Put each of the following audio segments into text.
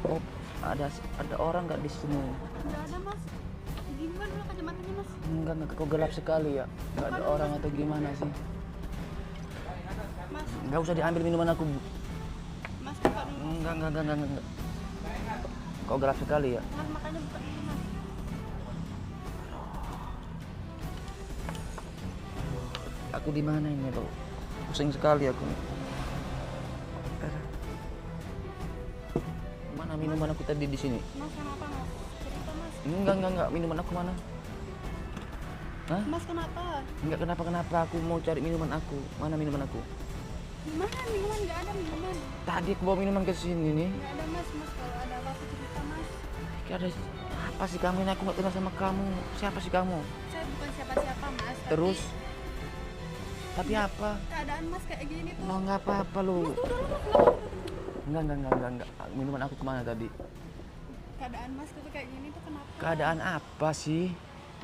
Oh, ada orang nggak di sini? Nggak ada mas. Gimana dulu kacamatanya mas? Enggak, kok gelap sekali ya. Nggak ada orang atau gimana sih? Mas, Nggak usah diambil minuman aku. mas buka dulu. Enggak. Kok gelap sekali ya? Mas makanya buka dulu mas. Aku di mana ini loh? Pusing sekali aku. Mana minuman aku tadi di sini? Mas kenapa mas? Cerita mas. Enggak. Minuman aku mana? Hah? Mas kenapa? Enggak kenapa. Aku mau cari minuman aku. Mana minuman aku? Gimana minuman? Nggak ada minuman. Tadi aku bawa minuman ke sini nih. Nggak ada mas. Mas kalau ada apa-apa cerita mas. Ada apa sih kamu ini? Aku nggak kenal sama kamu. Siapa sih kamu? Saya bukan siapa-siapa mas. Terus? Tapi apa? Keadaan mas kayak gini tuh. Lo nggak apa-apa lu. Mas duduk dulu mas. Enggak. Minuman aku kemana tadi? Keadaan mas tuh kayak gini tuh kenapa? Keadaan apa sih?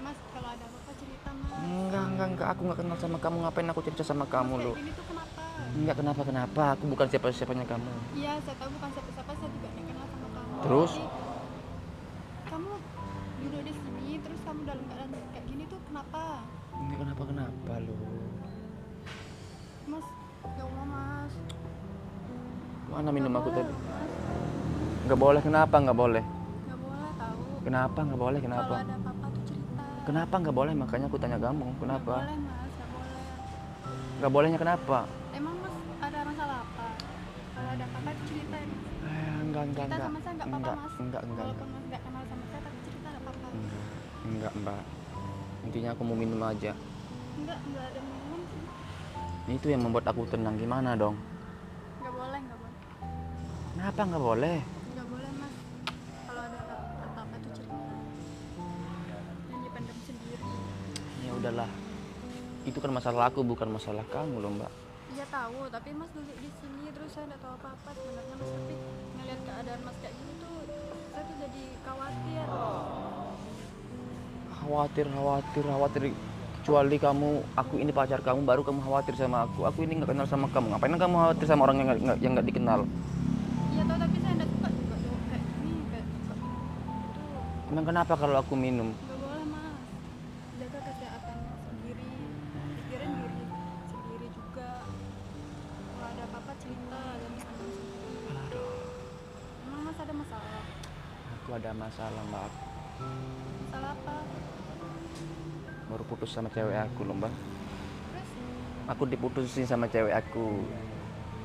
Mas kalau ada apa-apa cerita mas. Enggak. Aku nggak kenal sama kamu. Ngapain aku cerita sama kamu Kayak lo? gini tuh kenapa? Enggak kenapa. Aku bukan siapa-siapanya kamu. Iya saya tahu bukan siapa-siapa. Saya juga nggak kenal sama kamu. Terus? Tapi kamu duduk di sini terus kamu dalam keadaan kayak gini tuh kenapa? Enggak kenapa lo. Mas, ya Allah mas. Mana minum aku boleh, tadi? Mas. Nggak boleh. Kenapa nggak boleh? Nggak boleh tahu. Kenapa nggak boleh? Kalau Kenapa? ada apa-apa tuh cerita. Kenapa nggak boleh? Makanya aku tanya kamu. Kenapa? Nggak boleh mas, nggak boleh. Nggak bolehnya kenapa? Emang mas ada masalah apa? Kalau ada apa-apa tuh cerita ya mas. Enggak. Cerita sama saya nggak apa-apa mas. Enggak. Walaupun mas nggak kenal sama saya tapi cerita nggak apa-apa. Enggak, Mbak. Intinya aku mau minum aja. Nggak ada minum sih. Itu yang membuat aku tenang. Gimana dong? Nggak boleh. Kenapa nggak boleh? Nggak boleh mas. Kalau ada apa-apa tuh cerita. Yang dipendam sendiri. Ya udahlah. Itu kan masalah aku, bukan masalah kamu loh, Mbak. Iya tahu, tapi mas duduk di sini terus saya nggak tahu apa-apa sebenarnya mas. Tapi ngelihat keadaan mas kayak gini tuh, saya tuh jadi khawatir. Khawatir. Kecuali kamu, aku ini pacar kamu, baru kamu khawatir sama aku. Aku ini nggak kenal sama kamu. Ngapain kamu khawatir sama orang yang nggak dikenal? Iya tahu, tapi saya nggak suka juga tuh kayak gini, kayak suka tuh. Emang kenapa kalau aku minum? Nggak boleh mas. Jaga kesehatan sendiri, pikirin diri sendiri juga. Kalau ada apa-apa cerita dan sendiri. Emang mas ada masalah? Aku ada masalah, Mbak. Masalah apa? Baru putus sama cewek aku loh, Mbak. Terus Aku diputusin sama cewek aku.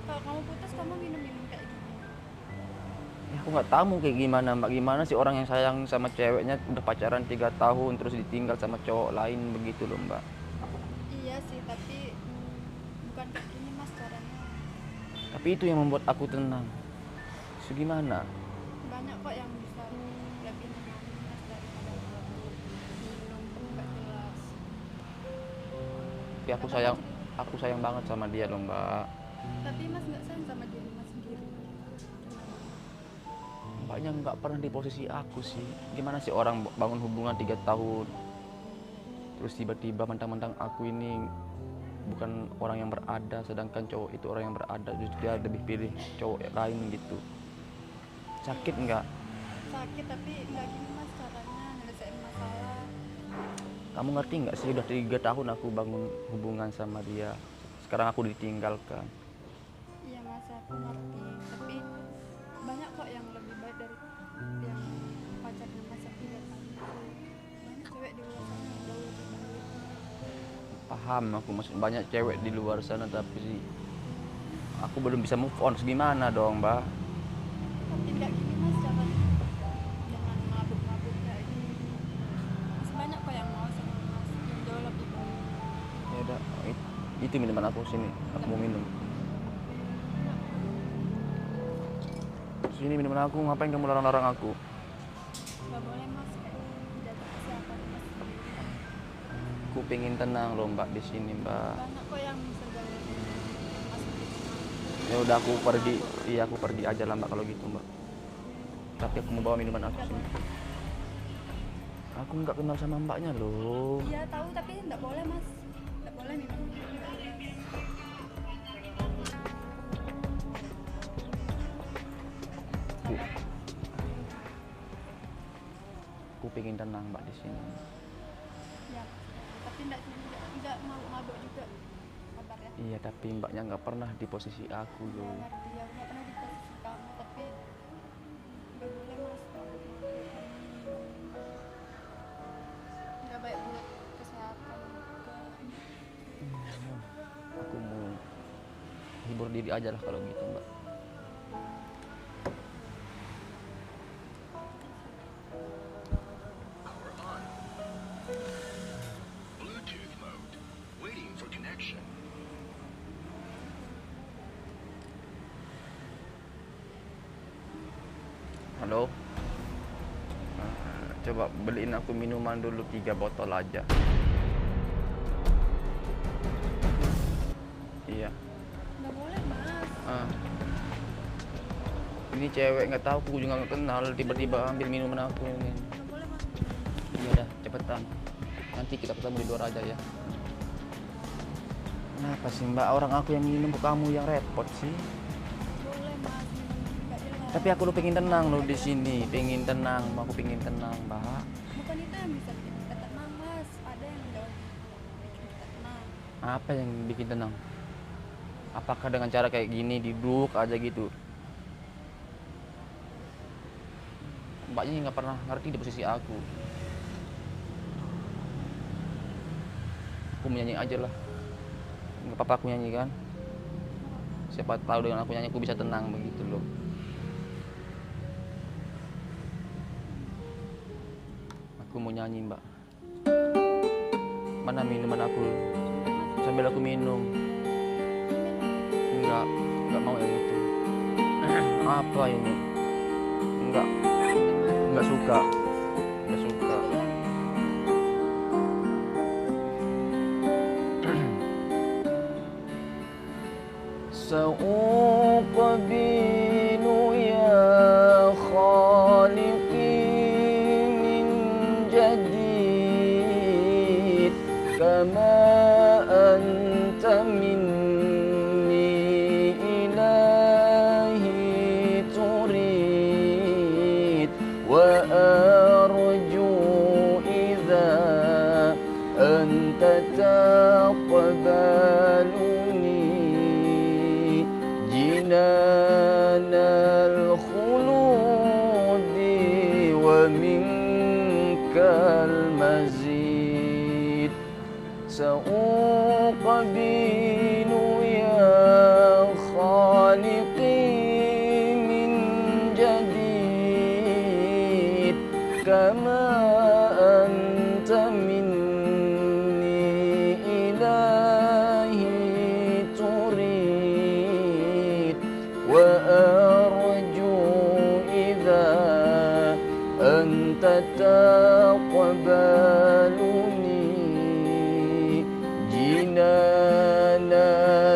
kalau kamu putus kamu minum-minum kayak gini. Ya, aku nggak tahu mau kayak gimana, Mbak. Gimana sih orang yang sayang sama ceweknya udah pacaran 3 tahun terus ditinggal sama cowok lain begitu loh, Mbak. Iya sih, tapi bukan kayak gini mas caranya. Tapi itu yang membuat aku tenang. Segimana? Banyak kok yang bisa lebih nenangin mas daripada kamu minum nggak jelas. Tapi aku sayang banget sama dia loh, Mbak. Tapi mas nggak sayang sama diri mas sendiri. Mbaknya nggak pernah di posisi aku sih. Gimana sih orang bangun hubungan 3 tahun terus tiba-tiba mentang-mentang aku ini bukan orang yang berada, sedangkan cowok itu orang yang berada, terus dia lebih pilih cowok lain gitu. Sakit nggak? Sakit tapi nggak gini mas caranya nyelesain masalah. Kamu ngerti nggak sih, udah 3 tahun aku bangun hubungan sama dia, sekarang aku ditinggalkan. Iya mas aku ngerti, tapi banyak kok yang lebih baik dari yang pacarnya mas yang 3 tahun itu. Banyak cewek di luar sana yang jauh lebih baik. Paham aku, maksud banyak cewek di luar sana, tapi sih aku belum bisa move on. Gimana dong, Mbak? Tapi nggak gini mas caranya, jangan mabuk-mabuk kayak gini. Masih banyak kok yang mau sama mas yang jauh lebih baik. Ya udah, itu minuman aku sini, aku mau minum. Sini minuman aku, ngapain kamu larang-larang aku? Nggak boleh mas, jaga kesehatan mas sendiri. Aku pengen tenang loh, Mbak, di sini, Mbak. Banyak kok yang bisa jaga mas sendiri. Ya udah, aku pergi. Iya, aku pergi aja lah, Mbak, kalau gitu, Mbak. Tapi aku mau bawa minuman aku sini. Aku nggak kenal sama Mbaknya loh. Iya tahu, tapi nggak boleh mas, nggak boleh minum. aku pengen tenang mbak di sini. Ya, tapi tidak mau mabuk juga kabarnya. Iya tapi mbaknya nggak pernah di posisi aku Ya loh. ngerti, aku nggak pernah di posisi kamu, tapi nggak boleh mas mabuk nggak baik buat kesehatan juga. Aku mau hibur diri aja lah kalau gitu mbak. Power on. Bluetooth mode. Waiting for connection. Halo. Coba beliin aku minuman dulu 3 botol aja. Iya. Nggak boleh mas. Ini cewek nggak tahu, aku juga nggak kenal, tiba-tiba ambil minuman aku ini. Nggak boleh mas. Iya dah, cepetan. Nanti kita ketemu di luar aja ya. Kenapa sih mbak, orang aku yang minum kok kamu yang repot sih? Boleh mas, nggak jelas. Tapi aku lo pengen tenang lo di sini, pengen tenang, aku pengen tenang mbak. Bukan itu yang bisa bikin kita tenang mas, ada yang jauh bikin kita tenang. Apa yang bikin tenang? Apakah dengan cara kayak gini duduk aja gitu? Mbaknya nggak pernah ngerti di posisi aku. Aku menyanyi aja lah. Nggak apa-apa aku nyanyi kan? Siapa tahu dengan aku nyanyi aku bisa tenang begitu loh. Aku mau nyanyi mbak. Mana minuman aku? Sambil aku minum. Enggak mau yang itu. Apa ini? Enggak suka. Enggak suka. سأقبل يا خالقي من جديد كما أنت مني إلهي تريد وأرجو إذا أنت تقبلني جنان الخلود ومنك المزيد سأقبل يا خالقي من جديد كما أنت مني إلهي تريد وأرجو إذا أنت تقبلني جنان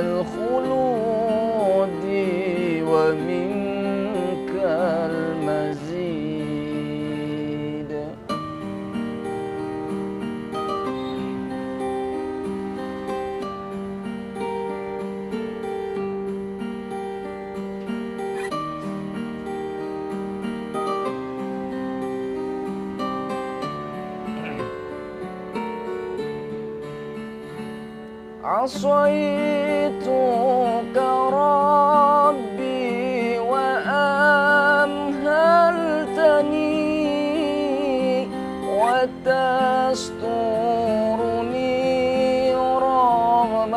الخلود ومنك المزيد. عصيتك ربي وأمهلتني وتسترني رغم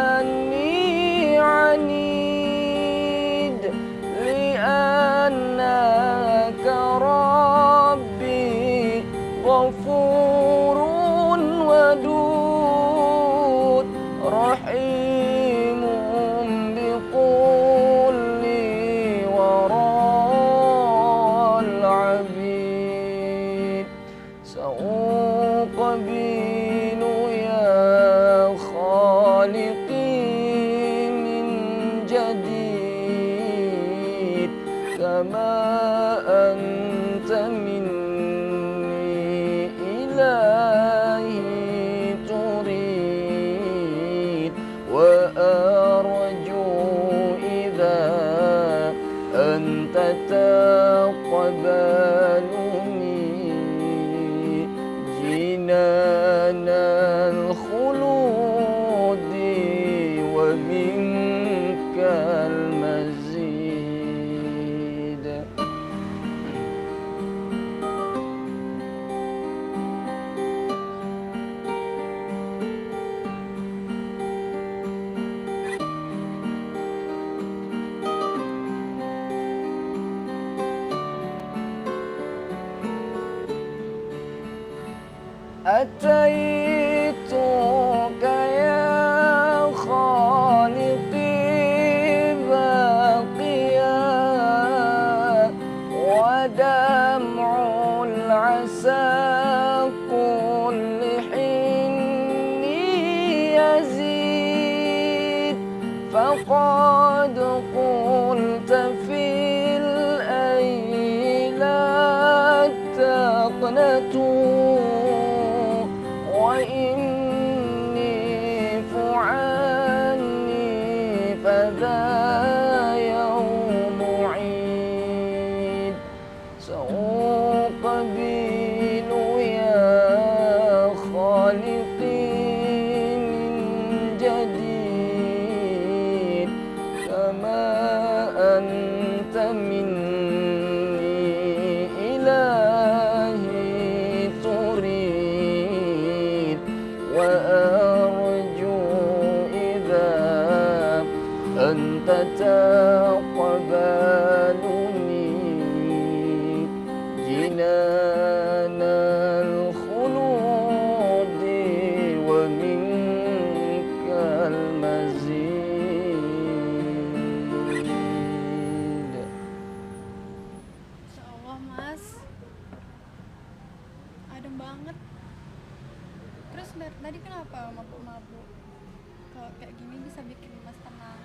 عني عنيد لأنك ربي غفور ودود رحيم بكل وراء العبيد سأقبل يا خالقي من جديد كما أنت مني إلهي تريد وأرجو إذا أنت تقبلني الخلود ومنك المزيد. أتيتك يا خالقي باقيا ودمع العسى كل حين يزيد، فقد قلت في الأيل لا تقنطوا، وإني فعني فذا يوم عيد. سأقبل يا خالقي من جديد كما أنت مني إلهي تريد، وأرجو إذا أنت تقبلني جنان الخلود ومنك المزيد. Insya Allah mas, adem banget. Terus dari tadi kenapa mabuk-mabuk? Kalau kayak gini bisa bikin mas tenang.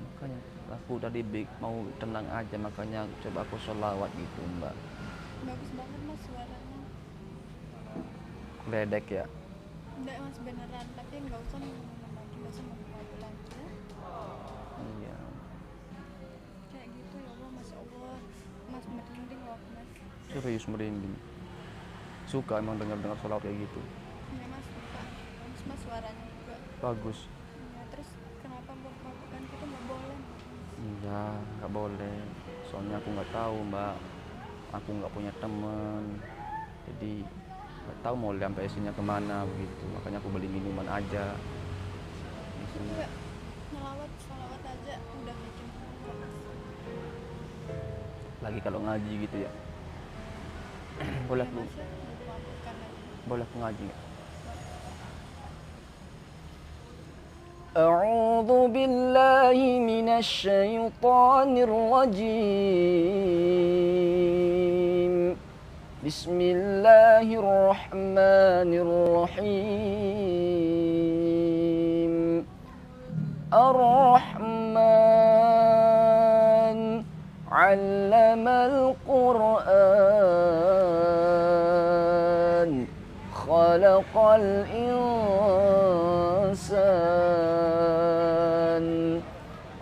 Makanya aku tadi mau tenang aja, makanya coba aku sholawat gitu mbak. Bagus banget mas suaranya. Ledek ya. Enggak mas beneran, tapi nggak usah minum lagi, nggak usah mabuk lagi ya. Iya. Kayak gitu ya Allah, masya Allah. Mas merinding loh mas. Serius merinding. Suka emang dengar sholawat kayak gitu. Ya mas suka. Bagus mas suaranya juga. Bagus. Ya, terus kenapa mabuk kan kita nggak boleh? Iya, nggak boleh. Soalnya aku nggak tahu mbak. Aku nggak punya temen. Jadi nggak tahu mau sampai isinya kemana begitu. Makanya aku beli minuman aja. Itu juga nyelawat, salawat aja udah bikin tenang kok mas. Lagi kalau ngaji gitu ya. Boleh Ya, aku, mas ya, mabuk-mabukan lagi. boleh aku ngaji nggak? أعوذ بالله من الشيطان الرجيم. بسم الله الرحمن الرحيم. الرحمن علم القرآن خلق الإنسان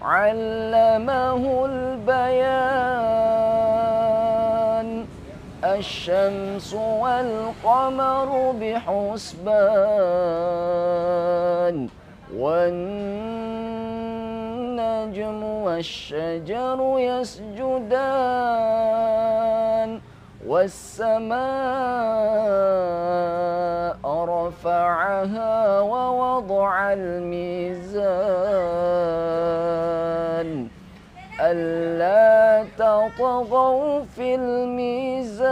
علمه البيان الشمس والقمر بحسبان والنجم والشجر يسجدان والسماء رفعها ووضع الميزان ألا تطغوا في الميزان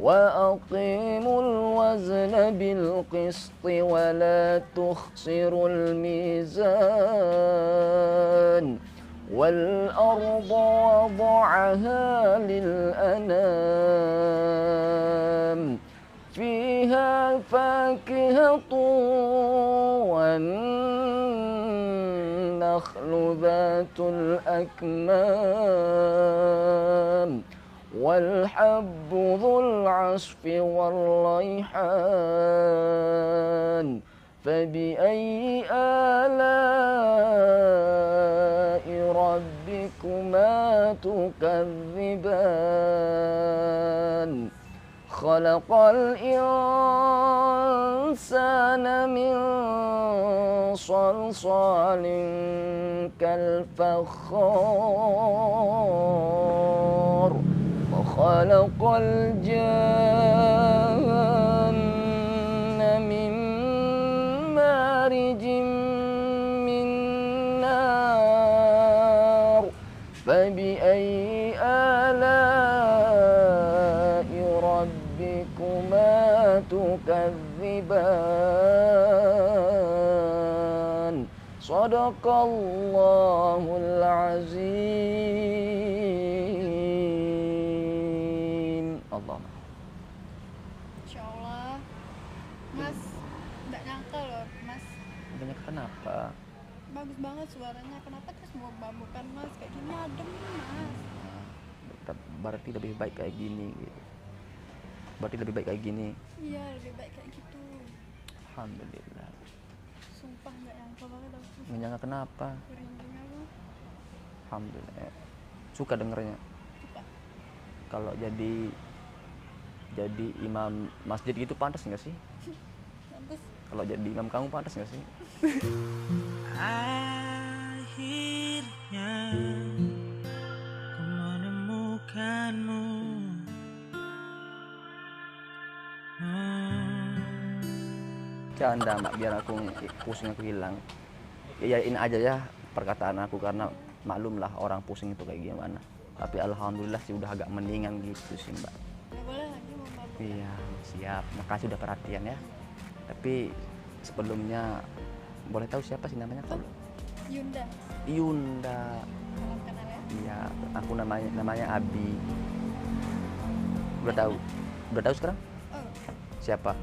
وأقيموا الوزن بالقسط ولا تخسروا الميزان والأرض وضعها للأنام فيها فاكهة والنخل ذات الأكمام والحب ذو العصف والريحان فبأي آلاء ربكما تكذبان khalaqal insana min salsalin kal fakhar wa khalaqal janna min marijin min nar fabi'ayyi ala'i rabbikuma tukadziban. Shadaqallahul azim. Allah. Insya Allah. Mas, nggak nyangka loh, Mas. Banyak kenapa? Bagus banget suaranya. Kenapa terus mau babukan, Mas? Kayak gini adem, Mas. Berarti lebih baik kayak gini gitu. Berarti lebih baik kayak gini. Iya, lebih baik kayak gitu. Alhamdulillah. Sumpah nggak nyangka banget aku. Nggak nyangka kenapa? Merinding aku. Alhamdulillah. Suka dengernya. Suka. Kalau jadi imam masjid gitu pantas nggak sih? Pantes. Kalau jadi imam kamu pantas nggak sih? Akhirnya ku menemukanmu. Canda mak, biar aku pusing aku hilang. Iyain aja ya perkataan aku, karena maklum lah orang pusing itu kayak gimana. Tapi alhamdulillah sih udah agak mendingan gitu sih mbak. Nggak boleh lagi mau mabuk. Iya siap, makasih udah perhatian ya. Tapi sebelumnya boleh tahu siapa sih namanya kalau? Yunda. Yunda. Salam kenal ya. Iya, aku namanya Abi. Udah tahu sekarang? Oh, Siapa?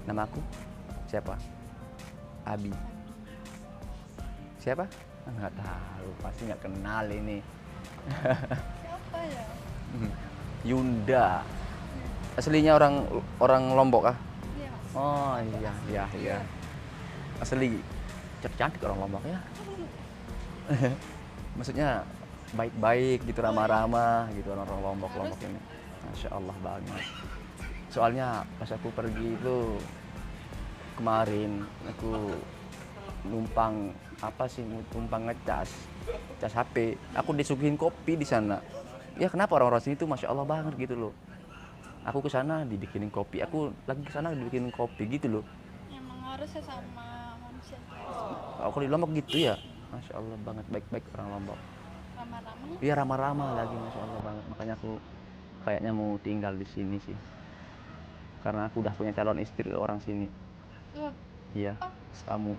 Nama aku? Siapa? Abi. Siapa? Nggak tahu, pasti nggak kenal ini. siapa ya? Yunda. Aslinya orang Lombok kah? Iya, Mas. Oh iya. Asli cantik orang Lombok ya. Maksudnya baik-baik gitu, ramah-ramah gitu orang Lombok ini. Masya Allah banget. Soalnya pas aku pergi itu kemarin aku numpang ngecas HP. Aku disuguhin kopi di sana. Ya kenapa orang-orang sini tuh Masya Allah banget gitu loh. Aku ke sana dibikinin kopi, aku lagi ke sana dibikinin kopi gitu loh. Emang harusnya sama manusia. Aku di Lombok gitu ya. Masya Allah banget, baik-baik orang Lombok. Ramah-ramah. Iya ramah-ramah lagi, Masya Allah banget. Makanya aku kayaknya mau tinggal di sini sih. Karena aku udah punya calon istri orang sini. Loh, Iya, kamu.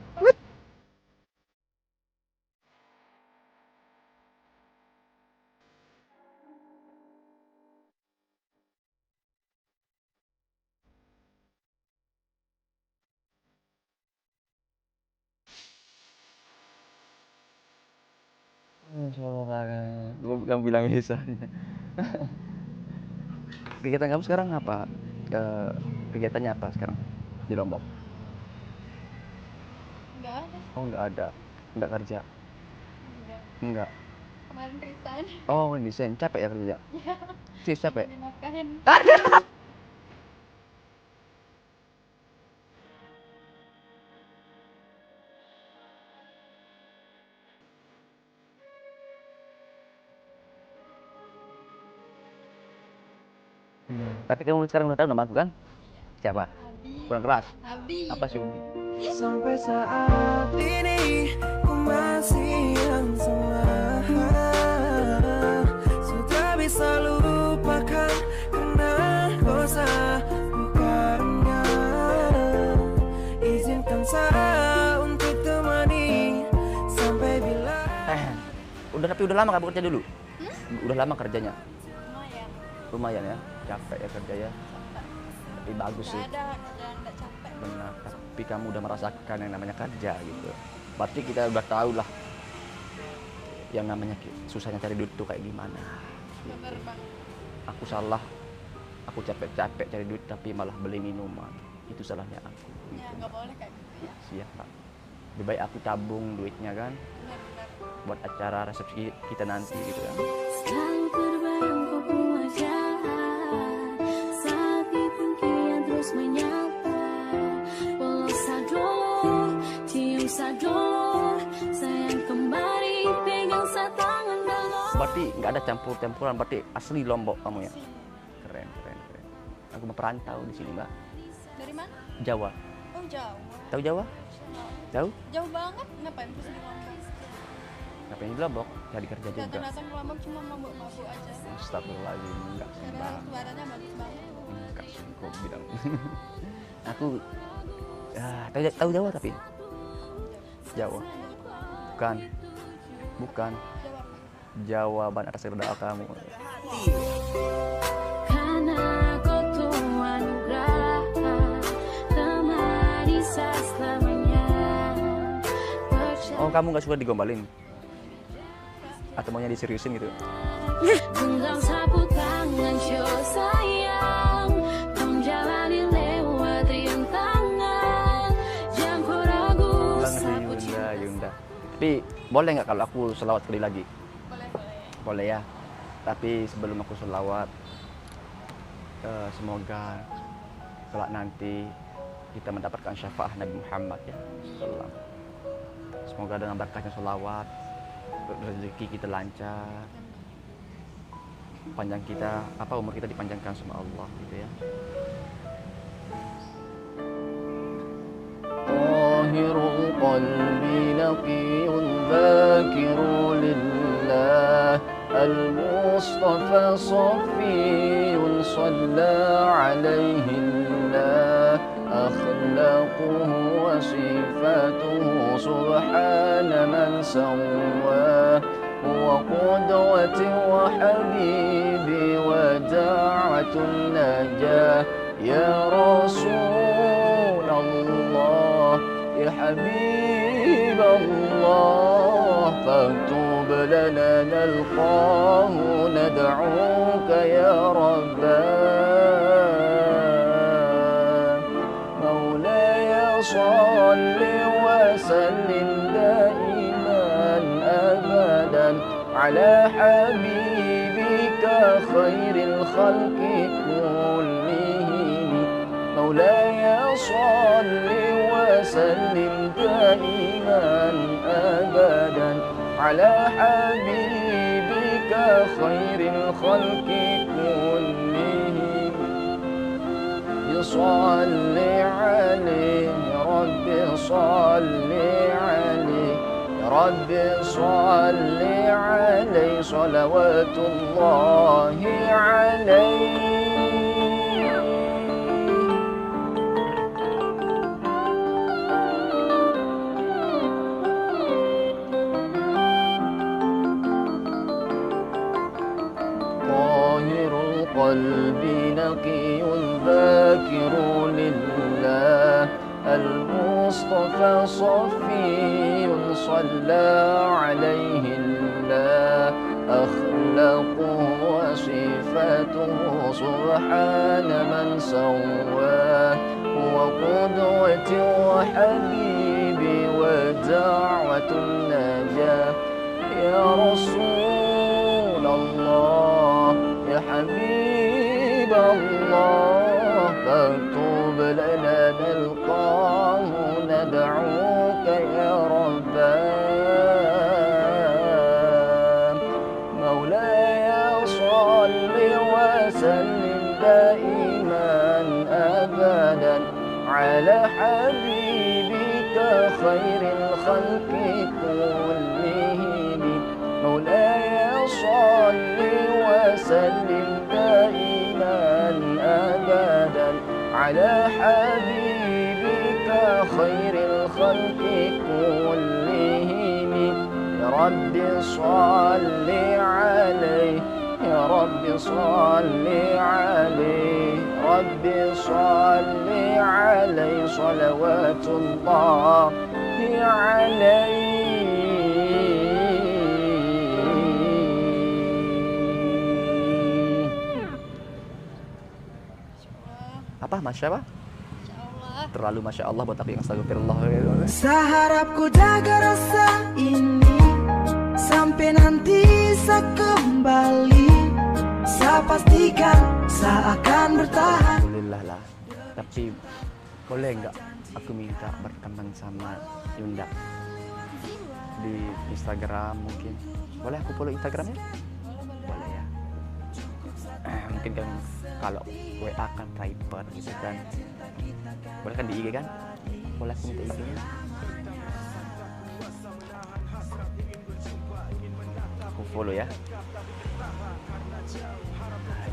Masya Allah banget. Kamu bilang misalnya. Kegiatan kamu sekarang apa? Kegiatannya apa sekarang di Lombok? nggak ada. Oh nggak ada, nggak kerja, Nggak. nggak. Kemarin resign. Oh desain, capek ya kerja? Iya. Sih capek. Dinafkahin. Tapi kamu sekarang udah tahu nama aku kan? Siapa? Abi. Kurang keras. Abi. Apa sih Umi? Sampai saat ini ku masih yang sama. Sudah bisa lupakan karena dosa, bukannya izinkan saya untuk temani sampai bila. Tapi udah lama kamu kerja dulu? Udah lama kerjanya? Lumayan. Lumayan ya, capek ya kerja ya. Tapi bagus sih. Nggak ada kerjaan nggak capek. Benar, tapi kamu udah merasakan yang namanya kerja gitu. Berarti kita udah tahu lah yang namanya susahnya cari duit tuh kayak gimana. Bener banget. Aku salah, aku capek-capek cari duit tapi malah beli minuman. Itu salahnya aku. Ya Gitu. nggak boleh kayak gitu ya. Siap. Lebih baik aku tabung duitnya kan Bener-bener. buat acara resepsi kita nanti gitu kan. Selalu terbayang kau wajah harus menyapa. Pelusa dulu, cium dulu, sayang kembali, pegang tangan dalam. Berarti nggak ada campur-campuran, berarti asli Lombok kamu ya? Keren. Aku mau perantau di sini, Mbak. Dari mana? Jawa. Oh, jauh. Tahu Jawa? Jauh? Jauh banget. Ngapain terus di Lombok? Ngapain di Lombok? Cari kerja juga. Datang-datang ke Lombok cuma mabuk-mabuk aja. Astagfirullahaladzim, enggak sih, Karena Mbak. suaranya bagus banget. Enggak sih, kok bilang. Aku tahu Jawa tapi Jawa. Bukan. Jawaban atas doa kamu. Karena kau Tuhan anugerah, temani saya selamanya. Oh, kamu nggak suka digombalin? Atau maunya diseriusin gitu? Genggam sapu tangan show sayang, menjalani lewat rintangan, jangan kau ragu sapu cinta. Yunda. Tapi boleh nggak kalau aku selawat sekali lagi? Boleh. Boleh ya. Tapi sebelum aku selawat, semoga kelak nanti kita mendapatkan syafaat Nabi Muhammad ya. Sallam. Semoga dengan berkahnya selawat, rezeki kita lancar, panjang kita, umur kita dipanjangkan sama Allah gitu ya. Tahirul qalbi naqiyun dzakirul lillah al-mustafa saffiyun shalla alaihi Allah akhlaquhu wa sifatuhu subhana man sawwah وقدوتي وحبيبي وداعة النجاة يا رسول الله يا حبيب الله فاكتب لنا نلقاه ندعوك يا رباه مولاي صل وسلم دائما أبدا على حبيبك خير الخلق كلهم مولاي صل وسلم دائما أبدا على حبيبك خير الخلق كلهم يصل عليه ربي صل عليه ربي صل عليه صلوات الله عليه طاهر القلب نقي ذاكر لله المصطفى صفي صلى عليه الله أخلاقه وصفاته سبحان من سواه وقدوتي وحبيبي ودعوة النجاة يا رسول الله يا حبيب الله فاكتب لنا نلقاه ندعوك يا رباه مولاي صل وسلم دائما أبدا على حبيبك خير الخلق كلهم مولاي صل وسلم دائما أبدا على حبيبك خير الخلق كلهم يا رب صل عليه يا رب صل عليه رب صل عليه صلوات الله عليه apa Masya apa? Masya Allah. Terlalu Masya Allah buat aku yang astagfirullah. Seharap ku jaga rasa ini sampai nanti saya kembali. Saya pastikan saya akan bertahan. Alhamdulillah lah. Tapi boleh nggak aku minta berteman sama Yunda di Instagram mungkin? Boleh aku follow Instagramnya? Boleh ya. Mungkin kan kalau WA kan private gitu kan. Boleh kan di IG kan? Boleh aku minta IG-nya? Aku follow ya.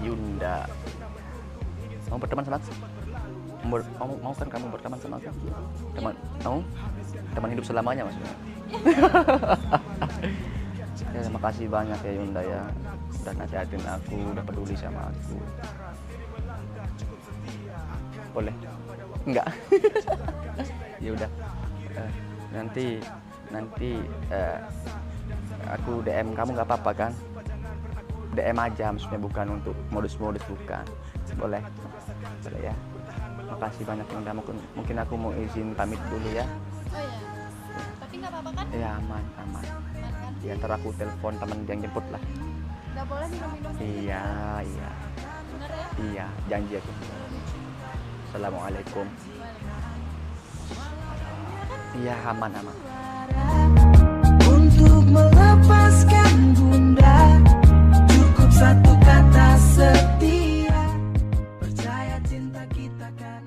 Yunda. Mau berteman sama aku? Mau kan kamu berteman sama aku? Mau? Teman hidup selamanya maksudnya. Ya, terima kasih banyak ya Yunda ya. Udah nasihatin aku, udah peduli sama aku. Boleh? Enggak. Ya udah. Nanti aku DM kamu nggak apa-apa kan? DM aja maksudnya, bukan untuk modus-modus, bukan. Boleh? Boleh ya. Makasih banyak Yunda. Mungkin aku mau izin pamit dulu ya. Oh iya. Tapi nggak apa-apa kan? Ya aman. Aman kan? Ya ntar aku telepon teman yang jemput lah. Nggak boleh minum-minum. Iya. Bener ya? Iya, janji aku. Assalamualaikum. Iya, aman. Untuk melepaskan bunda, cukup satu kata setia. Percaya cinta kita kan